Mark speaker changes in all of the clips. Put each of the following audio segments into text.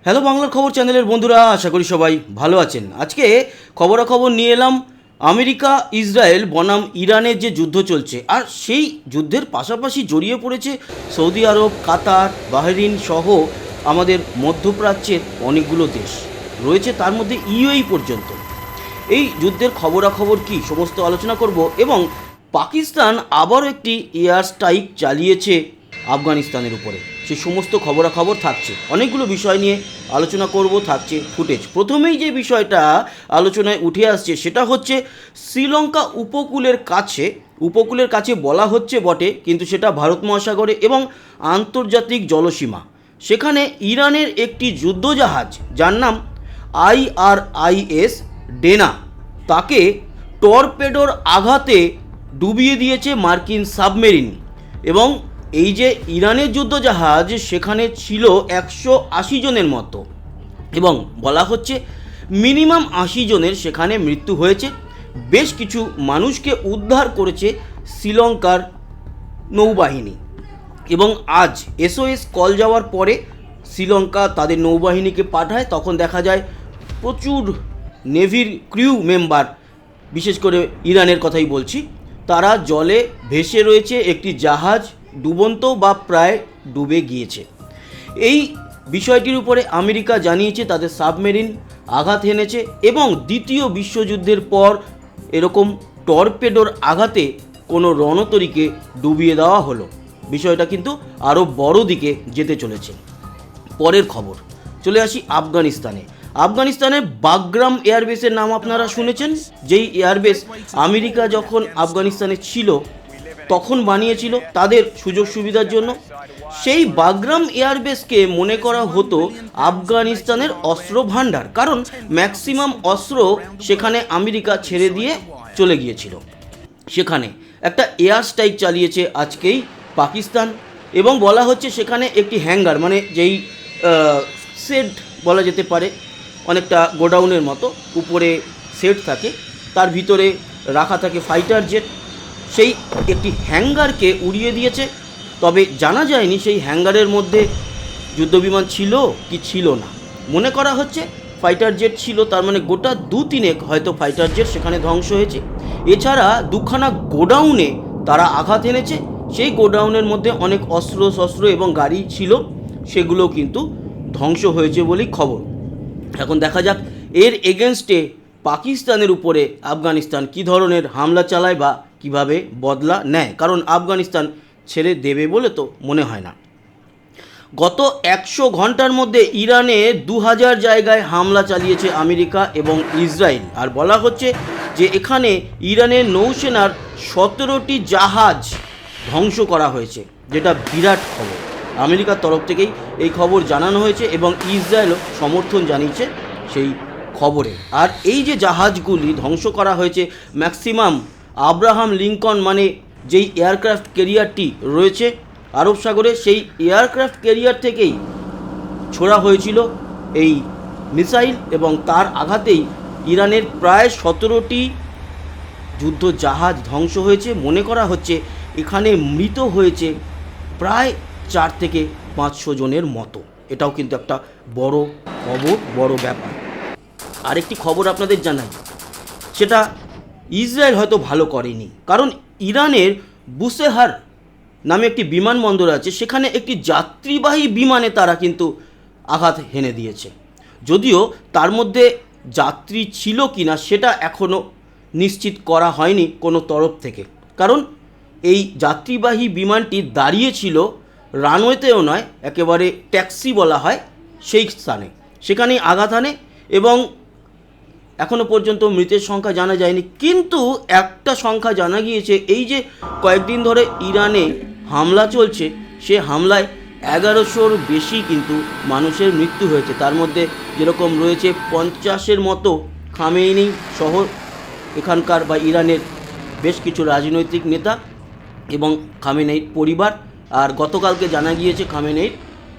Speaker 1: Hello বাংলার খবর চ্যানেলের বন্ধুরা, আশা করি সবাই ভালো আছেন। আজকে খবরাখবর নিয়ে এলাম আমেরিকা ইসরায়েল বনাম ইরানের যে যুদ্ধ চলছে, আর সেই যুদ্ধের পাশাপাশি জড়িয়ে পড়েছে সৌদি আরব, কাতার, বাহরিন সহ আমাদের মধ্যপ্রাচ্যের অনেকগুলো দেশ রয়েছে, তার মধ্যে ইউএই পর্যন্ত। এই যুদ্ধের খবরাখবর কি সমস্ত আলোচনা করব, এবং পাকিস্তান আবারও একটি এয়ার স্ট্রাইক চালিয়েছে আফগানিস্তানের উপরে, সে সমস্ত খবরাখবর থাকছে। অনেকগুলো বিষয় নিয়ে আলোচনা করব, থাকছে ফুটেজ। প্রথমেই যে বিষয়টা আলোচনায় উঠে আসছে সেটা হচ্ছে শ্রীলঙ্কা উপকূলের কাছে বলা হচ্ছে বটে, কিন্তু সেটা ভারত মহাসাগরে এবং আন্তর্জাতিক জলসীমা। সেখানে ইরানের একটি যুদ্ধজাহাজ যার নাম IRIS ডেনা, তাকে টর্পেডোর আঘাতে ডুবিয়ে দিয়েছে মার্কিন সাবমেরিন। এবং এই যে ইরানের যুদ্ধজাহাজ, সেখানে ছিল 180 জনের মতো, এবং বলা হচ্ছে মিনিমাম 80 জনের সেখানে মৃত্যু হয়েছে। বেশ কিছু মানুষকে উদ্ধার করেছে শ্রীলঙ্কার নৌবাহিনী, এবং আজ SOS কল যাওয়ার পরে শ্রীলঙ্কা তাদের নৌবাহিনীকে পাঠায়। তখন দেখা যায় প্রচুর নেভির ক্রিউ মেম্বার, বিশেষ করে ইরানের কথাই বলছি, তারা জলে ভেসে রয়েছে, একটি জাহাজ ডুবন্ত বা প্রায় ডুবে গিয়েছে। এই বিষয়টির উপরে আমেরিকা জানিয়েছে তাদের সাবমেরিন আঘাত হেনেছে, এবং দ্বিতীয় বিশ্বযুদ্ধের পর এরকম টর্পেডোর আঘাতে কোনো রণতরীকে ডুবিয়ে দেওয়া হলো। বিষয়টা কিন্তু আরও বড় দিকে যেতে চলেছে। পরের খবর চলে আসি আফগানিস্তানের বাগরাম এয়ারবেসের নাম আপনারা শুনেছেন, যেই এয়ারবেস আমেরিকা যখন আফগানিস্তানে ছিল তখন বানিয়েছিল তাদের সুযোগ সুবিধার জন্য। সেই বাগরাম এয়ারবেসকে মনে করা হতো আফগানিস্তানের অস্ত্র ভাণ্ডার, কারণ ম্যাক্সিমাম অস্ত্র সেখানে আমেরিকা ছেড়ে দিয়ে চলে গিয়েছিল। সেখানে একটা এয়ার স্ট্রাইক চালিয়েছে আজকেই পাকিস্তান, এবং বলা হচ্ছে সেখানে একটি হ্যাঙ্গার, মানে যেই সেট বলা যেতে পারে, অনেকটা গোডাউনের মতো, উপরে সেট থাকে, তার ভিতরে রাখা থাকে ফাইটার জেট, সেই একটি হ্যাঙ্গারকে উড়িয়ে দিয়েছে। তবে জানা যায়নি সেই হ্যাঙ্গারের মধ্যে যুদ্ধবিমান ছিল কি ছিল না। মনে করা হচ্ছে ফাইটার জেট ছিল, তার মানে গোটা 2-3 হয়তো ফাইটার জেট সেখানে ধ্বংস হয়েছে। এছাড়া দুখানা গোডাউনে তারা আঘাত এনেছে, সেই গোডাউনের মধ্যে অনেক অস্ত্র শস্ত্র এবং গাড়ি ছিল, সেগুলো কিন্তু ধ্বংস হয়েছে বলেই খবর। এখন দেখা যাক এর এগেনস্টে পাকিস্তানের উপরে আফগানিস্তান কী ধরনের হামলা চালায় বা কিভাবে বদলা নেয়, কারণ আফগানিস্তান ছেড়ে দেবে বলে তো মনে হয় না। গত 100 ঘন্টার মধ্যে ইরানে 2000 জায়গায় হামলা চালিয়েছে আমেরিকা এবং ইসরায়েল, আর বলা হচ্ছে যে এখানে ইরানের নৌসেনার 17টি জাহাজ ধ্বংস করা হয়েছে, যেটা বিরাট খবর। আমেরিকার তরফ থেকেই এই খবর জানানো হয়েছে, এবং ইসরায়েলও সমর্থন জানিয়েছে সেই খবরে। আর এই যে জাহাজগুলি ধ্বংস করা হয়েছে, ম্যাক্সিমাম আব্রাহাম লিঙ্কন মানে যেই এয়ারক্রাফট ক্যারিয়ারটি রয়েছে আরব সাগরে, সেই এয়ারক্রাফট ক্যারিয়ার থেকেই ছোড়া হয়েছিল এই মিসাইল, এবং তার আঘাতেই ইরানের প্রায় 17টি যুদ্ধ জাহাজ ধ্বংস হয়েছে। মনে করা হচ্ছে এখানে মৃত হয়েছে প্রায় 4 থেকে 500 জনের মতো। এটাও কিন্তু একটা বড় খবর, বড় ব্যাপার। আরেকটি খবর আপনাদের জানাই, সেটা ইসরায়েল হয়তো ভালো করেনি, কারণ ইরানের বুশেহার নামে একটি বিমানবন্দর আছে, সেখানে একটি যাত্রীবাহী বিমানে তারা কিন্তু আঘাত হেনে দিয়েছে। যদিও তার মধ্যে যাত্রী ছিল কি না সেটা এখনও নিশ্চিত করা হয়নি কোনো তরফ থেকে, কারণ এই যাত্রীবাহী বিমানটি দাঁড়িয়েছিল রানওয়েতেও নয়, একেবারে ট্যাক্সি বলা হয় সেই স্থানে, সেখানেই আঘাত হানে, এবং এখনও পর্যন্ত মৃতের সংখ্যা জানা যায়নি। কিন্তু একটা সংখ্যা জানা গিয়েছে, এই যে কয়েকদিন ধরে ইরানে হামলা চলছে, সে হামলায় 1100-র বেশি কিন্তু মানুষের মৃত্যু হয়েছে। তার মধ্যে যেরকম রয়েছে 50-এর মতো খামেনি সহ এখানকার বা ইরানের বেশ কিছু রাজনৈতিক নেতা এবং খামেনির পরিবার, আর গতকালকে জানা গিয়েছে খামেনির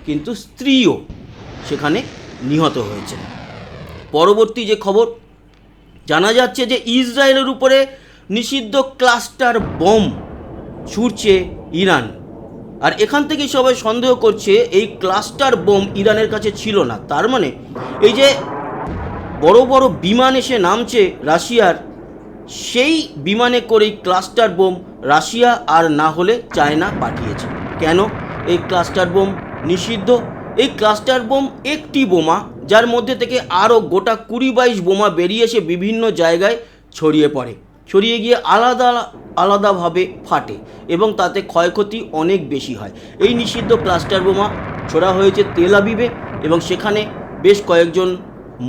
Speaker 1: কিন্তু স্ত্রীও সেখানে নিহত হয়েছে। পরবর্তী যে খবর জানা যাচ্ছে যে ইসরায়েলের উপরে নিষিদ্ধ ক্লাস্টার বোম ছুড়ছে ইরান, আর এখান থেকেই সবাই সন্দেহ করছে এই ক্লাস্টার বোম ইরানের কাছে ছিল না। তার মানে এই যে বড় বড় বিমান এসে নামছে রাশিয়ার, সেই বিমানে করেই ক্লাস্টার বোম রাশিয়া আর না হলে চায়না পাঠিয়েছে। কেন এই ক্লাস্টার বোম নিষিদ্ধ? এই ক্লাস্টার বোম একটি বোমা, যার মধ্যে থেকে আরও গোটা 20-22 বোমা বেরিয়ে এসে বিভিন্ন জায়গায় ছড়িয়ে পড়ে, ছড়িয়ে গিয়ে আলাদা আলাদাভাবে ফাটে এবং তাতে ক্ষয়ক্ষতি অনেক বেশি হয়। এই নিষিদ্ধ ক্লাস্টার বোমা ছোড়া হয়েছে তেল আবিবে এবং সেখানে বেশ কয়েকজন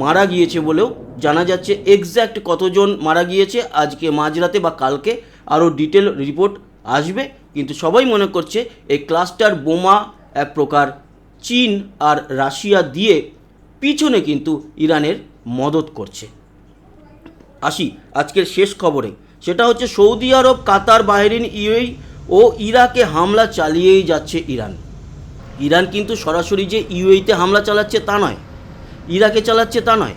Speaker 1: মারা গিয়েছে বলেও জানা যাচ্ছে। এক্স্যাক্ট কতজন মারা গিয়েছে আজকে মাঝরাতে বা কালকে আরও ডিটেল রিপোর্ট আসবে, কিন্তু সবাই মনে করছে এই ক্লাস্টার বোমা এক প্রকার চীন আর রাশিয়া দিয়ে পিছনে কিন্তু ইরানের মদত করছে। আসি আজকের শেষ খবরে, সেটা হচ্ছে সৌদি আরব, কাতার, বাহরিন, ইউএই ও ইরাকে হামলা চালিয়েই যাচ্ছে ইরান। ইরান কিন্তু সরাসরি যে ইউএইতে হামলা চালাচ্ছে তা নয়, ইরাকে চালাচ্ছে তা নয়,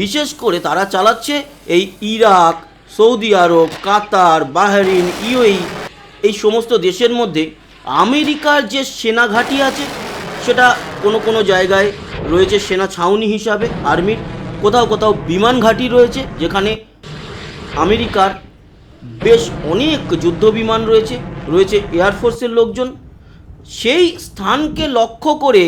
Speaker 1: বিশেষ করে তারা চালাচ্ছে এই ইরাক, সৌদি আরব, কাতার, বাহরিন, ইউএই এই সমস্ত দেশের মধ্যে আমেরিকার যে সেনা ঘাঁটি আছে সেটা কোনো কোনো জায়গায় রয়েছে সেনা ছাউনি হিসাবে আর্মির, কোথাও কোথাও বিমান ঘাঁটি রয়েছে যেখানে আমেরিকার বেশ অনেক যুদ্ধ বিমান রয়েছে, রয়েছে এয়ারফোর্সের লোকজন। সেই স্থানকে লক্ষ্য করে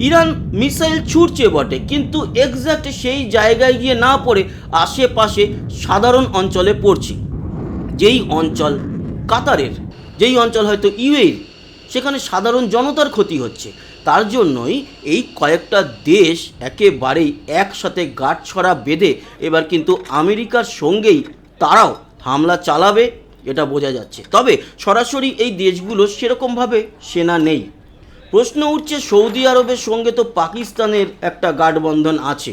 Speaker 1: ইরান মিসাইল ছুটছে বটে, কিন্তু এক্স্যাক্ট সেই জায়গায় গিয়ে না পড়ে আশেপাশে সাধারণ অঞ্চলে পড়ছে। যেই অঞ্চল কাতারের, যেই অঞ্চল হয়তো ইউএইর, সেখানে সাধারণ জনতার ক্ষতি হচ্ছে। তার জন্যই এই কয়েকটা দেশ একেবারেই একসাথে গাঁটছড়া বেঁধে এবার কিন্তু আমেরিকার সঙ্গেই তারাও হামলা চালাবে, এটা বোঝা যাচ্ছে। তবে সরাসরি এই দেশগুলো সেরকমভাবে সেনা নেই। প্রশ্ন উঠছে সৌদি আরবের সঙ্গে তো পাকিস্তানের একটা গাঠবন্ধন আছে,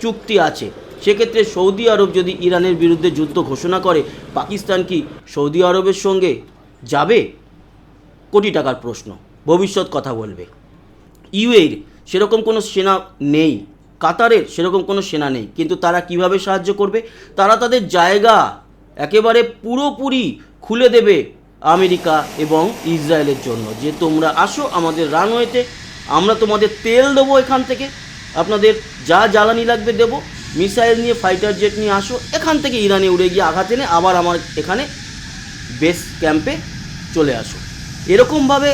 Speaker 1: চুক্তি আছে, সেক্ষেত্রে সৌদি আরব যদি ইরানের বিরুদ্ধে যুদ্ধ ঘোষণা করে পাকিস্তান কি সৌদি আরবের সঙ্গে যাবে? কোটি টাকার প্রশ্ন, ভবিষ্যৎ কথা বলবে। ইউএইর সেরকম কোনো সেনা নেই, কাতারের সেরকম কোনো সেনা নেই, কিন্তু তারা কিভাবে সাহায্য করবে? তারা তাদের জায়গা একেবারে পুরোপুরি খুলে দেবে আমেরিকা এবং ইসরায়েলের জন্য, যে তোমরা আসো আমাদের রানওয়েতে, আমরা তোমাদের তেল দেবো, এখান থেকে আপনাদের যা জ্বালানি লাগবে দেবো, মিসাইল নিয়ে, ফাইটার জেট নিয়ে আসো, এখান থেকে ইরানে উড়ে গিয়ে আঘাত এনে আবার আমার এখানে বেস ক্যাম্পে চলে আসো। এরকমভাবে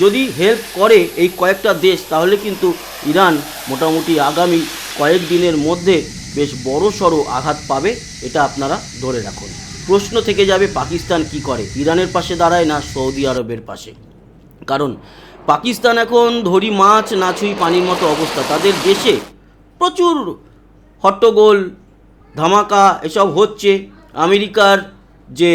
Speaker 1: যদি হেল্প করে এই কয়েকটা দেশ, তাহলে কিন্তু ইরান মোটামুটি আগামী কয়েকদিনের মধ্যে বেশ বড় সড়ো আঘাত পাবে, এটা আপনারা ধরে রাখুন। প্রশ্ন থেকে যাবে পাকিস্তান কি করে, ইরানের পাশে দাঁড়ায় না সৌদি আরবের পাশে? কারণ পাকিস্তান এখন ধরি মাছ না ছুঁই পানির মতো অবস্থা, তাদের দেশে প্রচুর হট্টগোল ধামাকা এসব হচ্ছে। আমেরিকার যে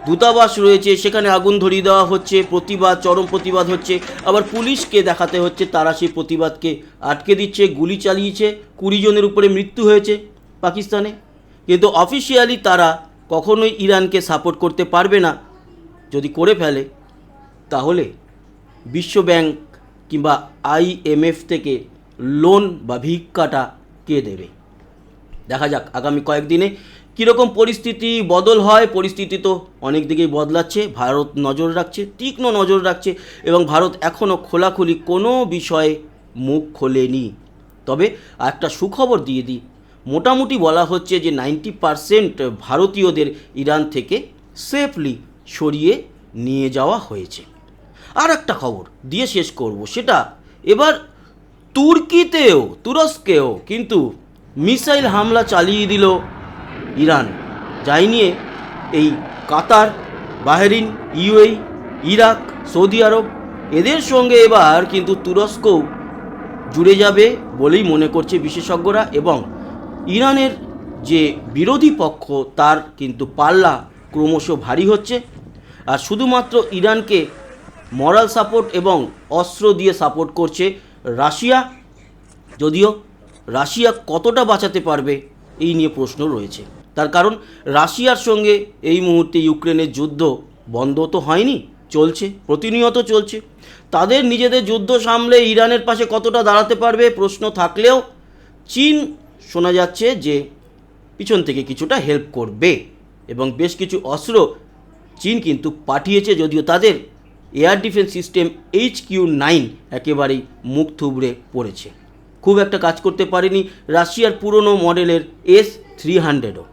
Speaker 1: দূতাবাস রয়েছে সেখানে আগুন ধরিয়ে দেওয়া হচ্ছে, প্রতিবাদ, চরম প্রতিবাদ হচ্ছে। আবার পুলিশকে দেখাতে হচ্ছে তারা সেই প্রতিবাদকে আটকে দিচ্ছে, গুলি চালিয়েছে, 20 জনের উপরে মৃত্যু হয়েছে পাকিস্তানে। কিন্তু অফিসিয়ালি তারা কখনোই ইরানকে সাপোর্ট করতে পারবে না। যদি করে ফেলে তাহলে বিশ্বব্যাংক কিংবা IMF থেকে লোন বা ভিক্ষাটা কে দেবে? দেখা যাক আগামী কয়েকদিনে কীরকম পরিস্থিতি বদল হয়। পরিস্থিতি তো অনেক দিকেই বদলাচ্ছে, ভারত নজর রাখছে, তীক্ষ্ণ নজর রাখছে, এবং ভারত এখনও খোলাখুলি কোনো বিষয়ে মুখ খোলেনি। তবে একটা সুখবর দিয়ে দিই, মোটামুটি বলা হচ্ছে যে 90% ভারতীয়দের ইরান থেকে সেফলি সরিয়ে নিয়ে যাওয়া হয়েছে। আর একটা খবর দিয়ে শেষ করব, সেটা এবার তুরস্কেও কিন্তু মিসাইল হামলা চালিয়ে দিল ইরান, যাই নিয়ে এই কাতার, বাহরিন, ইউএই, ইরাক, সৌদি আরব এদের সঙ্গে এবার কিন্তু তুরস্কও জুড়ে যাবে বলেই মনে করছে বিশেষজ্ঞরা, এবং ইরানের যে বিরোধী পক্ষ তার কিন্তু পাল্লা ক্রমশ ভারী হচ্ছে। আর শুধুমাত্র ইরানকে মরাল সাপোর্ট এবং অস্ত্র দিয়ে সাপোর্ট করছে রাশিয়া, যদিও রাশিয়া কতটা বাঁচাতে পারবে এই নিয়ে প্রশ্ন রয়েছে। তার কারণ রাশিয়ার সঙ্গে এই মুহূর্তে ইউক্রেনের যুদ্ধ বন্ধ তো হয়নি, চলছে, প্রতিনিয়ত চলছে। তাদের নিজেদের যুদ্ধ সামলে ইরানের পাশে কতটা দাঁড়াতে পারবে প্রশ্ন থাকলেও চীন শোনা যাচ্ছে যে পিছন থেকে কিছুটা হেল্প করবে, এবং বেশ কিছু অস্ত্র চীন কিন্তু পাঠিয়েছে, যদিও তাদের এয়ার ডিফেন্স সিস্টেম HQ-9 একেবারেই মুখ থুবড়ে পড়েছে। খুব একটা কাজ করতে পারেনি রাশিয়ার পুরনো মডেলের S-300ও।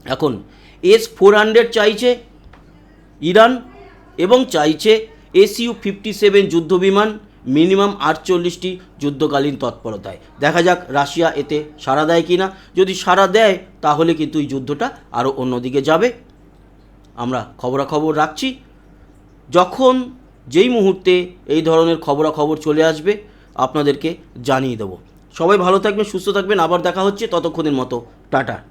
Speaker 1: এখন S-400 চাইছে ইরান এবং চাইছে Su-57 যুদ্ধবিমান মিনিমাম 48টি যুদ্ধকালীন তৎপরতায়। দেখা যাক রাশিয়া এতে সাড়া দেয় কি না। যদি সাড়া দেয় তাহলে কিন্তু এই যুদ্ধটা আরও অন্যদিকে যাবে। আমরা খবরাখবর রাখছি, যখন যেই মুহূর্তে এই ধরনের খবরাখবর চলে আসবে আপনাদেরকে জানিয়ে দেবো। সবাই ভালো থাকবেন, সুস্থ থাকবেন, আবার দেখা হচ্ছে, ততক্ষণের মতো টাটা।